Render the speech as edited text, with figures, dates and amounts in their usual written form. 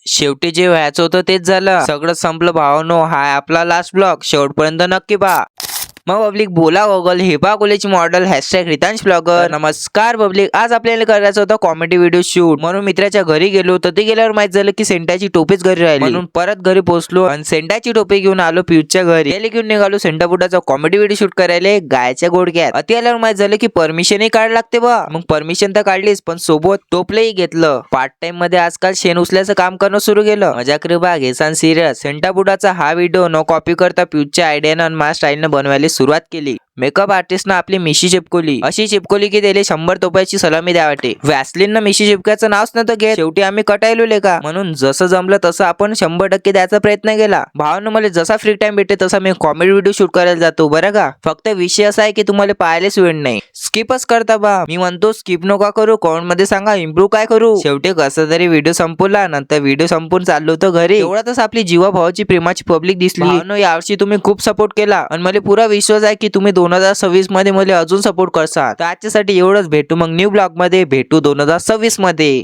शेवटी जे व्हायचं होतं तेच झालं. सगळं संपलं भावानो. हाय आपला लास्ट ब्लॉग, शेवटपर्यंत नक्की पहा. मग पब्लिक बोला गोगल हिपा कॉलेजची मॉडेल हॅशटॅग रितांश ब्लॉगर. नमस्कार पब्लिक, आज आपल्याला करायचं होतं कॉमेडी व्हिडिओ शूट. म्हणून मित्राच्या घरी गेलो. तर ते गेल्यावर माहित झालं की सेंटाची टोपीच घरी राहिली. म्हणून परत घरी पोहोचलो आणि सेंटाची टोपी घेऊन आलो पियूच्या घरी. त्याला घेऊन निघालो सेंटापुटाचा कॉमेडी व्हिडिओ शूट करायला गायच्या गोडक्यात. अति आल्यावर माहित झालं की परमिशनही काढ लागते बा. मग परमिशन तर काढलीच, पण सोबत टोपलंही घेतलं. पार्ट टाइम मध्ये आजकाल शेण उचल्याचं काम करणं सुरू केलं. मजाक रे बा, घेसान सिरियस. सेंटापुटाचा हा व्हिडिओ न कॉपी करता पियूच्या आयडियानं आणि माझ्या स्टाईलनं बनवायला सुरुवात केली. मेकअप आर्टिस्टनं आपली मिशी चिपकवली. अशी चिपकवली की त्याला 100 तोप्याची सलामी द्यावाटे. व्हॅसलिननं मिशी चिपकायचं नावच नव्हतं घेत. शेवटी आम्ही कटायलो का, म्हणून जसं जमलं तसं आपण 100% द्यायचा प्रयत्न केला. भावानं मला जसा फ्री टाइम भेटे तसा मी कॉमेडी व्हिडिओ शूट करायला जातो बरं का. फक्त विषय असा आहे की तुम्हाला पाहायलाच वेळ नाही, स्किपच करता बा. मी म्हणतो स्किप नका करू, कॉमेंट मध्ये सांगा इम्प्रूव्ह काय करू. शेवटी कसं तरी व्हिडिओ संपवला. नंतर व्हिडिओ संपून चाललो होतो घरी. एवढ्यातच आपली जीवा भावाची प्रेमाची पब्लिक दिसली. भावानो, यावर्षी तुम्ही खूप सपोर्ट केला आणि मला पुरा विश्वास आहे की तुम्ही 2026 मध्ये मला अजून सपोर्ट करसाल. तर आजच्यासाठी एवढंच. भेटू मग न्यू ब्लॉग मध्ये, भेटू 2026 मध्ये.